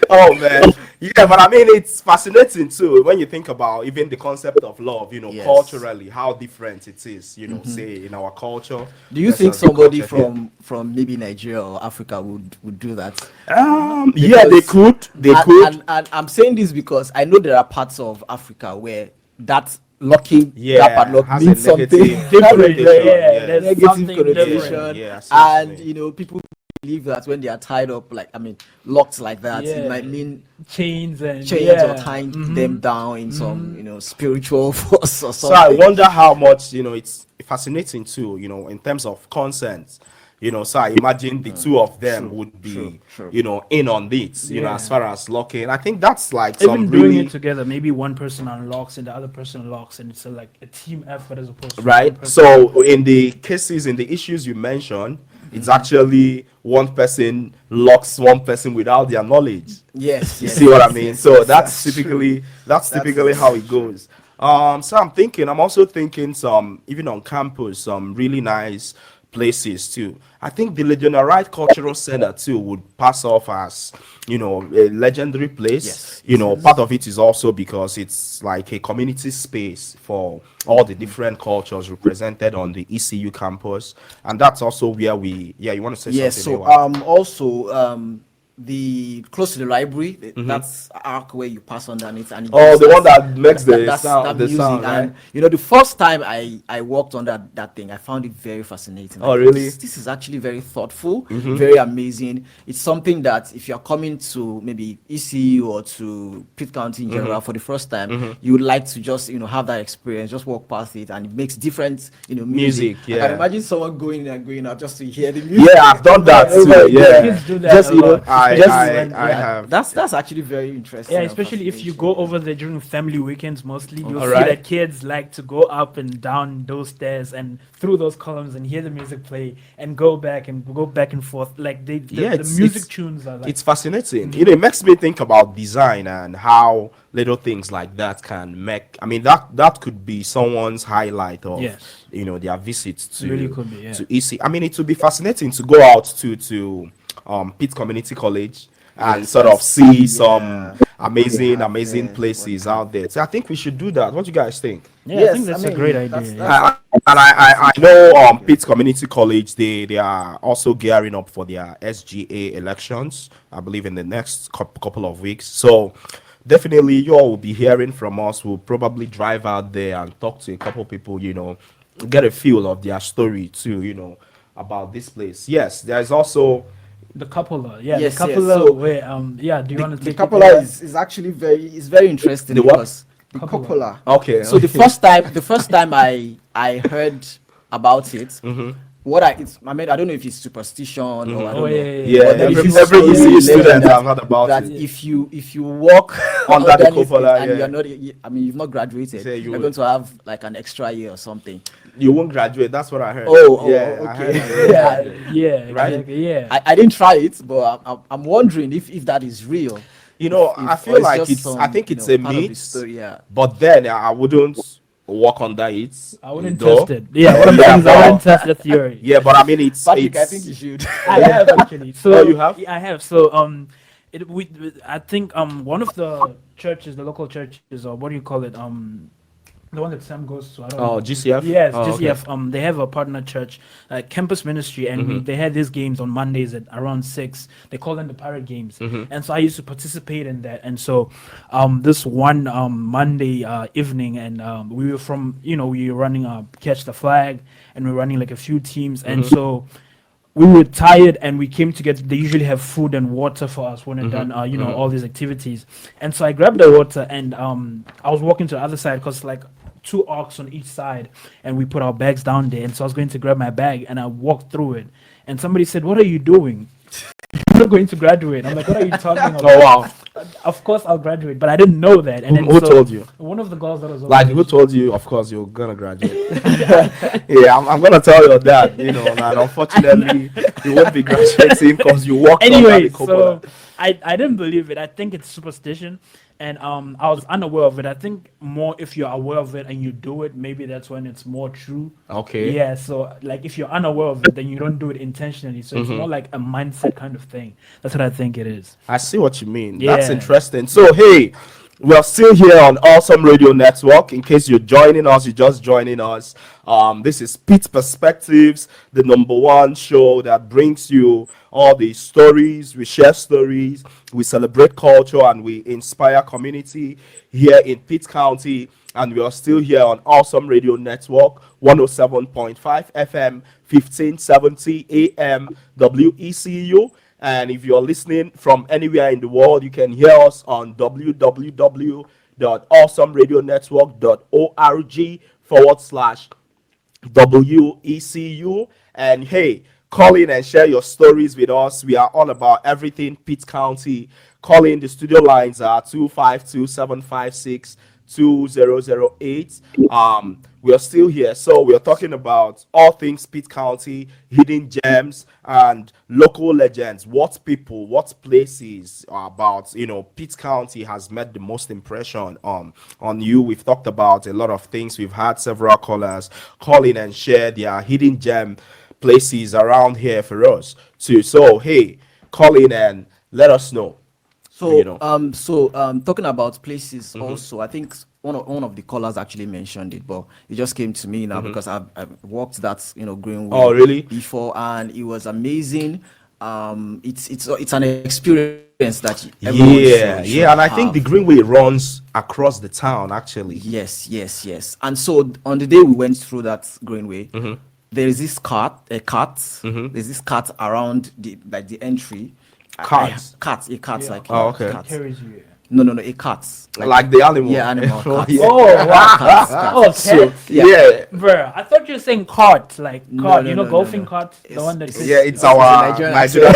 Oh man, yeah, but I mean it's fascinating too when you think about even the concept of love. Yes. Culturally, how different it is. Say in our culture. Do you versus think the somebody culture here. from maybe Nigeria or Africa would do that? Yeah, they could. They could. And I'm saying this because I know there are parts of Africa where that locking Yeah, that padlock has a means something negative different. connotation, Yeah, there's negative something connotation. different. Yeah, I see what you And mean. people believe that when they are tied up, locked like that, Yeah. it might mean Chains and chains yeah. or tying them down in some spiritual force or So I something. wonder how much it's fascinating too. In terms of consent. So I imagine the two of them would be, true. in on it. Yeah. As far as locking. I think that's like Even some doing really it together, maybe one person unlocks and the other person locks, and it's like a team effort as opposed to one right. person. So in the issues you mentioned, It's actually one person locks one person without their knowledge. Yes, You yes, see what I yes, mean? yes, So yes, that's true. typically that's That's typically how it goes. So I'm also thinking some even on campus, some really nice places too. I think the Legionarite Cultural Center too would pass off as, a legendary place. Yes, yes, Part yes. of it is also because it's like a community space for all the different cultures represented on the ECU campus, and that's also where yeah, you want to say Yes, something, so Ewa? also the close to the library, Mm-hmm. that's arc where you pass underneath and it Oh, just the one starts that makes the that's that sound, music. right? And the first time I walked on that thing, I found it very fascinating. Oh, Like, really? this is actually very thoughtful, Mm-hmm. very amazing. It's something that if you're coming to maybe ECU or to Pitt County in general for the first time, you would like to just have that experience, just walk past it, and it makes different music. Music, I can yeah. imagine someone going in and going out just to hear the music. Yeah, I've done that Oh my too. God. The Yeah, kids do that Just a lot, I especially I when I yeah. have. that's actually very interesting. Yeah, and especially if you fascinating. go over there during family weekends mostly, you'll see Alright. that kids like to go up and down those stairs and through those columns and hear the music play and go back and forth. Like Yeah, the music tunes are like it's fascinating. It makes me think about design and how little things like that can make. I mean, that could be someone's highlight of yes, their visit it really could be. Yeah, to EC. I mean, it would be fascinating to go out to Pitt Community College and Yes, sort and of see see, some what they have amazing there, what places they have. out there. So I think we should do that. What do you guys think? yeah. I think Yes, I that's a mean great idea. that's Yeah. I, and I that's know interesting. Pitt Community College they are also gearing up for their SGA elections. I believe in the next couple of weeks. So definitely you all will be hearing from us. We'll probably drive out there and talk to a couple people. Get a feel of their story too. About this place. Yes, there is also The cupola, yeah, Yes, the yes. cupola. So Where yeah, do you want to the take it cupola there? is actually very interesting the what? because the Cupola. cupola. Okay. So the first time I heard about it, I mean, I don't know if it's superstition or I don't Oh, know. yeah. Yeah, But there is every this every story, ECU legend student that, have heard about that it. if you walk Under the underneath cupola, it and yeah. you're not, I mean, you've not graduated, Say you you're going to have like an extra year or something. You won't graduate. That's what I heard. Oh, I heard okay. that. Yeah, Right? exactly, yeah. I didn't try it, but I'm wondering if that is real. I If feel or like just it's. I some, think it's a part of the myth, story. Yeah. but then I wouldn't walk under it. I wouldn't though. test it. Yeah, what I'm Yeah, saying is I wouldn't but- test the theory. Yeah, but I mean, it's. Patrick, I it's think you should. I have actually. So Oh, you have? Yeah, I have. So I think one of the churches, the local churches, or what do you call it? The one that Sam goes to. I don't know. GCF. Yes, Oh, okay. GCF. They have a partner church, campus ministry, and they had these games on Mondays at around 6. They call them the Pirate Games, and so I used to participate in that. And so, this one Monday evening, and we were we were running catch the flag, and we were running like a few teams, and so we were tired and we came together. They usually have food and water for us when they're done, all these activities. And so I grabbed the water and I was walking to the other side because like 2 arcs on each side, and we put our bags down there. And so I was going to grab my bag and I walked through it. And somebody said, "What are you doing?" "I'm not going to graduate." I'm like, "What are you talking about?" Oh wow! Of course I'll graduate, but I didn't know that. And then Who so told you? One of the girls that was over Like there, who told you? Of course you're gonna graduate. Yeah, I'm gonna tell your dad. And unfortunately you won't be graduating because you walked under anyway, the cupola. so I didn't believe it. I think it's superstition, and I was unaware of it. I think more if you're aware of it and you do it, maybe that's when it's more true. Okay. Yeah. So like if you're unaware of it, then you don't do it intentionally. So it's more like a mindset kind of thing. That's what I think it is. I see what you mean. That's Yeah. interesting. So, hey, we're still here on Awesome Radio Network. In case you're joining us, you're just joining us. This is Pete Perspectives, the #1 show that brings you all the stories. We share stories, we celebrate culture, and we inspire community here in Pitt County. And we are still here on Awesome Radio Network, 107.5 FM, 1570 AM, WECU. And if you're listening from anywhere in the world, you can hear us on www.awesomeradionetwork.org/WECU. And hey, call in and share your stories with us. We are all about everything Pitt County. Call in. The studio lines are 252-756 2008. We are still here. So we are talking about all things Pitt County, hidden gems, and local legends. What people, what places about Pitt County has made the most impression on you. We've talked about a lot of things. We've had several callers call in and share their hidden gem places around here for us too. So hey, call in and let us know. So, talking about places, also, I think one of the callers actually mentioned it, but it just came to me now because I've walked that Greenway Oh, really? before, and it was amazing. It's an experience that everyone should And I think the have. Greenway runs across the town actually. Yes. And so on the day we went through that Greenway, there is this cart. There's this cart around the entry. Carts? A cart like Oh, okay. cart. Carries you. No, a cart. Like the animal. Yeah, animal. Cart. Yeah. Oh wow! Cart. Oh, So, cats? yeah. Bro, I thought you were saying cart, like No, cart. no, You know, no, golfing no. cart, the one that. Yeah, it's a our Nigerian Nigerian.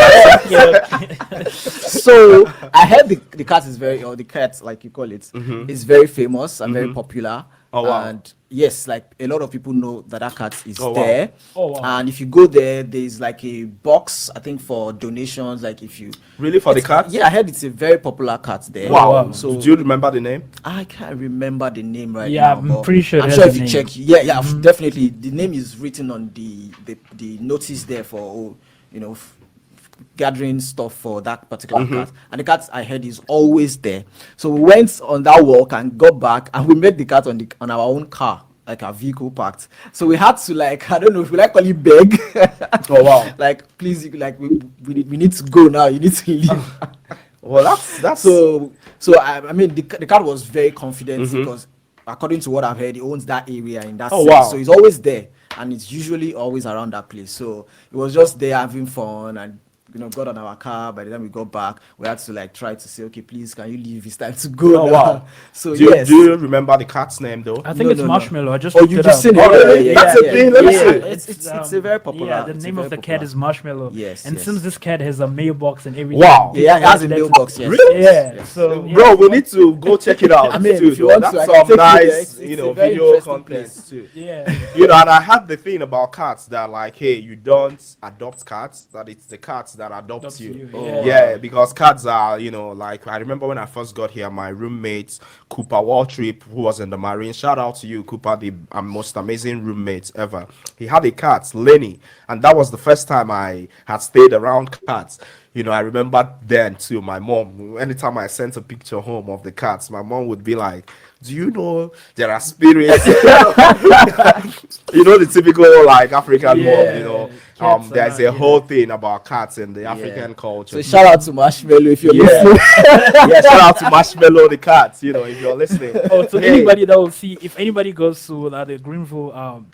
Yeah. So I heard the cat is or the cat, like you call it, is very famous and very popular. Oh, wow. And yes, like a lot of people know that cat is Oh, wow. there. Oh, wow. And if you go there, there's like a box, I think, for donations. Like if you Really, for the cat? yeah, I heard it's a very popular cat there. Wow. Wow. So Do you remember the name? I can't remember the name right Yeah, now. I'm but pretty sure it I'm has sure a if you name. check, yeah, definitely. The name is written on the notice there for gathering stuff for that particular cat. And the cat I heard is always there. So we went on that walk and got back, and we met the cat on our own car, like our vehicle parked. So we had to, like, I don't know if we like call it beg. Oh, wow. Like, please, like we need to go now. You need to leave. Well, that's So I mean the cat was very confident because according to what I've heard, he owns that area in that Oh, sense. wow. So he's always there, and it's usually always around that place. So it was just there having fun, and got on our car. By the time we got back, we had to like try to say, okay, please, can you leave? It's time to go. Oh, now. wow. So do yes. you remember the cat's name though? I think No, it's no, no. Marshmallow. I just Oh, looked you it just up. seen it? Oh, really? Yeah, That's a yeah, thing. Let me yeah. see. It's a very popular. Yeah, the it's a name very of the popular. cat is Marshmallow. Yes, And yes. since this cat has a mailbox and everything. Wow. Yeah, it has a that's- mailbox. Yes. Really? Yeah. So yeah. Bro, we need to go check it out. I mean, too, if you though. want to, That's I can some take you there. nice, It's a very video interesting content place. too. Yeah. And I had the thing about cats that like, hey, you don't adopt cats, that it's the cats that adopt Adopts you. you, Oh, Yeah, because cats are, like I remember when I first got here, my roommate Cooper Waltrip, who was in the Marine. Shout out to you, Cooper, the most amazing roommate ever. He had a cat, Lenny, and that was the first time I had stayed around cats. I remember then too. My mom, anytime I sent a picture home of the cats, my mom would be like, "Do you know there are spirits?" The typical like African Yeah, mom. cats There's are- a whole thing about cats in the African So culture. shout out to Marshmallow if you're Yeah. listening. Yeah, shout out to Marshmallow the cat. If you're listening. Oh, to Hey. anybody that will see, if anybody goes to the Greenville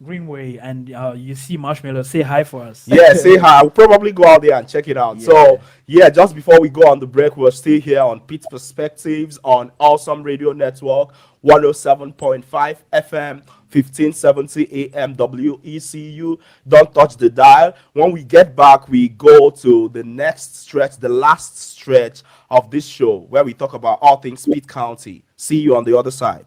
Greenway and you see Marshmallow, say hi for us. Yeah, say hi. I'll probably go out there and check it out. Yeah. So, yeah, just before we go on the break, we're still here on Pete's Perspectives on Awesome Radio Network, 107.5 FM, 1570 AM WECU. Don't touch the dial. When we get back, we go to the next stretch, the last stretch of this show, where we talk about all things Pitt County. See you on the other side.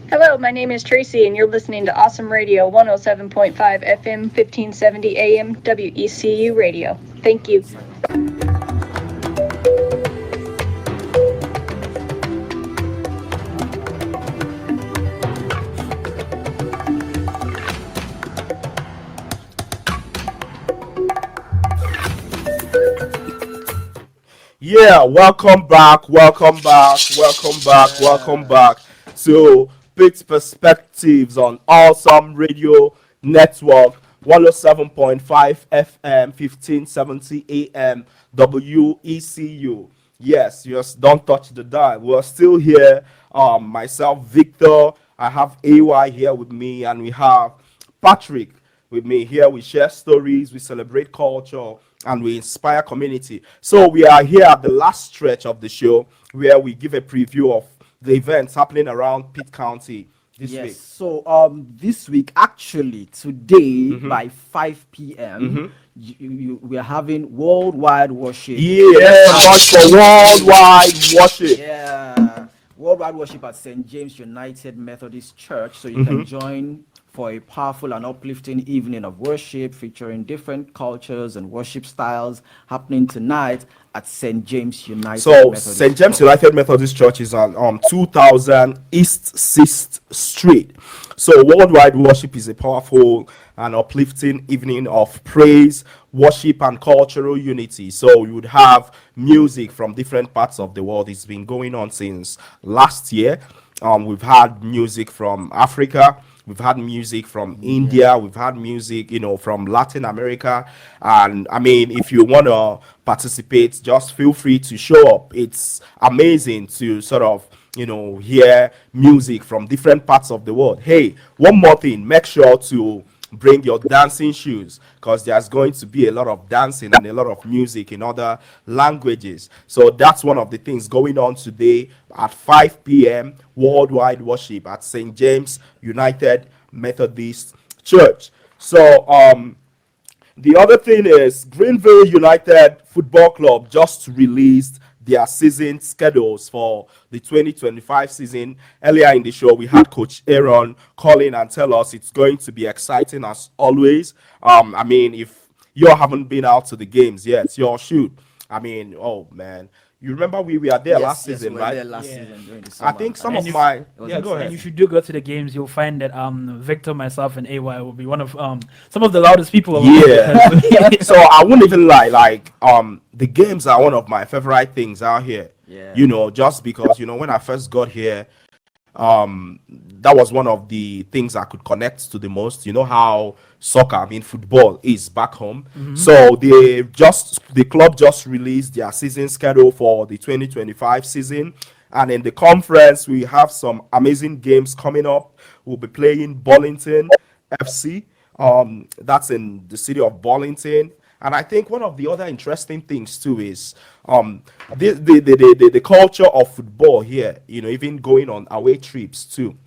Hello, my name is Tracy, and you're listening to Awesome Radio 107.5 FM, 1570 AM, WECU Radio. Thank you. Yeah, welcome back to Pitt's Perspectives on Awesome Radio Network, 107.5 FM, 1570 AM, WECU. Yes, just don't touch the dial. We're still here. Myself, Victor. I have AY here with me, and we have Patrick with me. Here we share stories, we celebrate culture, and we inspire community. So we are here at the last stretch of the show where we give a preview of the events happening around Pitt County this Yes. week. So this week, actually today by 5 p.m. We are having worldwide worship. Yeah, much for worldwide worship. Yeah. worldwide worship at St. James United Methodist Church. So you can join for a powerful and uplifting evening of worship featuring different cultures and worship styles happening tonight at St. James United So Methodist St. James Church. United Methodist Church is on 2000 East 6th Street. So worldwide worship is a powerful and uplifting evening of praise, worship, and cultural unity. So you would have music from different parts of the world. It's been going on since last year. We've had music from Africa. We've had music from India. We've had music, from Latin America. And I mean, if you want to participate, just feel free to show up. It's amazing to sort of, hear music from different parts of the world. Hey, one more thing, make sure to bring your dancing shoes because there's going to be a lot of dancing and a lot of music in other languages. So that's one of the things going on today at 5 p.m. worldwide worship at St. James United Methodist Church. So the other thing is Greenville United Football Club just released their season schedules for the 2025 season. Earlier in the show, we had Coach Aaron call in and tell us it's going to be exciting as always. I mean, if you haven't been out to the games yet, you should. I mean, oh man, you remember we were there last season, we were right? there last Yeah. season during the I summer. think some And of my was yeah, go And ahead. if you do go to the games, you'll find that Victor, myself, and AY will be one of some of the loudest people. Yeah. So I wouldn't even lie. Like the games are one of my favorite things out here. Yeah. Just because when I first got here, that was one of the things I could connect to the most. You know how soccer, I mean football, is back home. So the club just released their season schedule for the 2025 season. And in the conference, we have some amazing games coming up. We'll be playing Burlington FC. That's in the city of Burlington. And I think one of the other interesting things too is the culture of football here, even going on away trips too,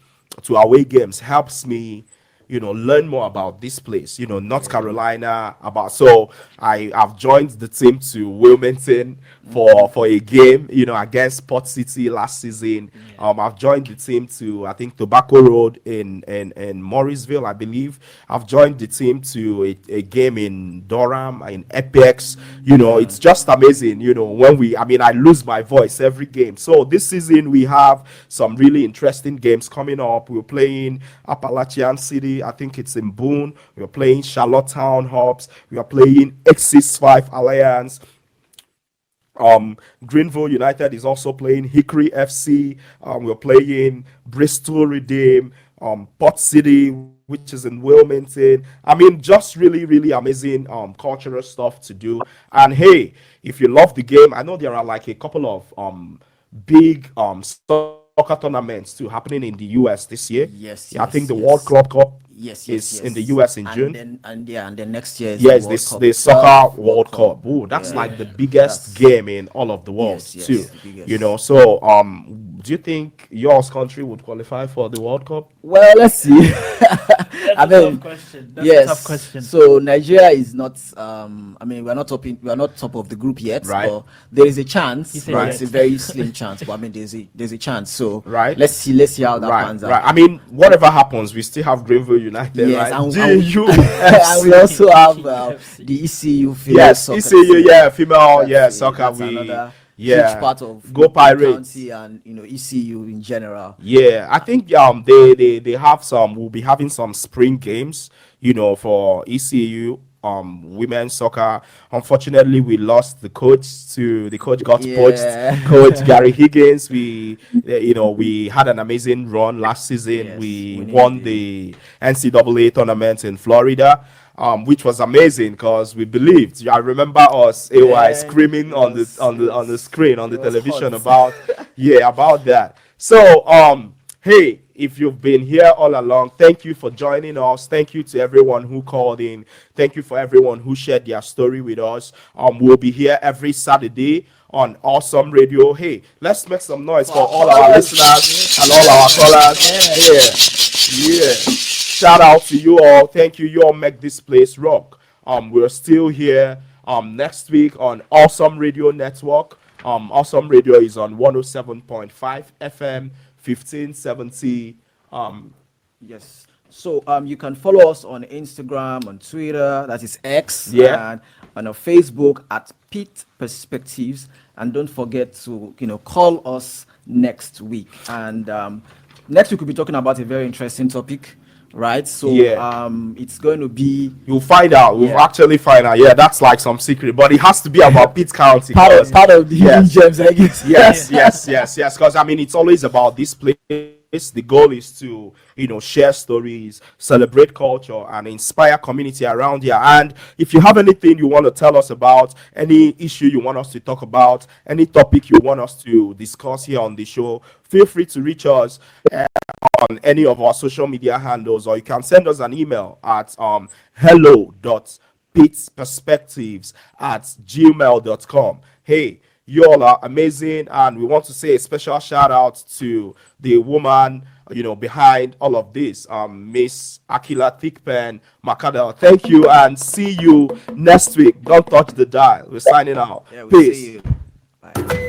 to away games helps me, learn more about this place, North Carolina, so I have joined the team to Wilmington for a game, against Port City last season. I've joined the team to, I think, Tobacco Road in Morrisville, I believe. I've joined the team to a game in Durham, in Apex. It's just amazing, I lose my voice every game. So this season we have some really interesting games coming up. We're playing Appalachian City, I think it's in Boone. We're playing Charlottetown Hobbs. We are playing X65 Alliance. Greenville United is also playing Hickory FC. We're playing Bristol Redeem, Port City, which is in Wilmington. I mean, just really, really amazing cultural stuff to do. And hey, if you love the game, I know there are like a couple of big soccer tournaments too happening in the US this year. Yes, Yeah, I think the yes. World Club Cup Yes, is in the US in June. And then next year is Yes, the World this Cup the itself, soccer World Cup. Ooh, that's Yeah. like the biggest That's- game in all of the world Yes, yes, too. the biggest. So do you think yours country would qualify for the World Cup? Well, let's see. That's I a mean, tough question. That's yes. a tough question. So Nigeria is not. We're not top of the group yet. Right. But there is a chance. He said But right. it's a very slim chance. But I mean, there's a chance. So Right. Let's see how that Right, pans right. out. I mean, whatever happens, we still have Greenville United, Yes, right? and GU. and we also have the ECU female Yes, soccer ECU, team. yeah, female, That's yeah, a- soccer. that's We, another yeah, huge part of Go Pitt Pirates. County and ECU in general. Yeah, I think they have some. We'll be having some spring games, for ECU women's soccer. Unfortunately, we lost the coach got Yeah. poached. Coach Gary Higgins. We had an amazing run last season. Yes, We winning won the NCAA tournament in Florida. Which was amazing because we believed. I remember us, AY, Yeah, screaming it on was- the screen on the it was television hot. about that. So hey, if you've been here all along, thank you for joining us. Thank you to everyone who called in. Thank you for everyone who shared their story with us. We'll be here every Saturday on Awesome Radio. Hey, let's make some noise for all our listeners and all our callers. Yeah. Shout out to you all. Thank you. You all make this place rock. We're still here next week on Awesome Radio Network. Awesome Radio is on 107.5 FM, 1570. Yes. So you can follow us on Instagram, on Twitter, that is X, Yeah. and on our Facebook at Pete Perspectives. And don't forget to call us next week. And next week we'll be talking about a very interesting topic, right? So Yeah. it's going to be You'll find out. We'll Yeah. actually find out. Yeah, that's like some secret, but it has to be about Pitt County. part of the hidden Yes. gems, I guess. Yes. Because I mean, it's always about this place. The goal is to, share stories, celebrate culture, and inspire community around here. And if you have anything you want to tell us about, any issue you want us to talk about, any topic you want us to discuss here on the show, feel free to reach us on any of our social media handles, or you can send us an email at hello.pittsperspectives@gmail.com. Hey, you all are amazing, and we want to say a special shout out to the woman behind all of this, Miss Akila Thickpen Makada. Thank you, and see you next week. Don't touch the dial. We're signing out. Yeah, we'll Peace. see you. Bye.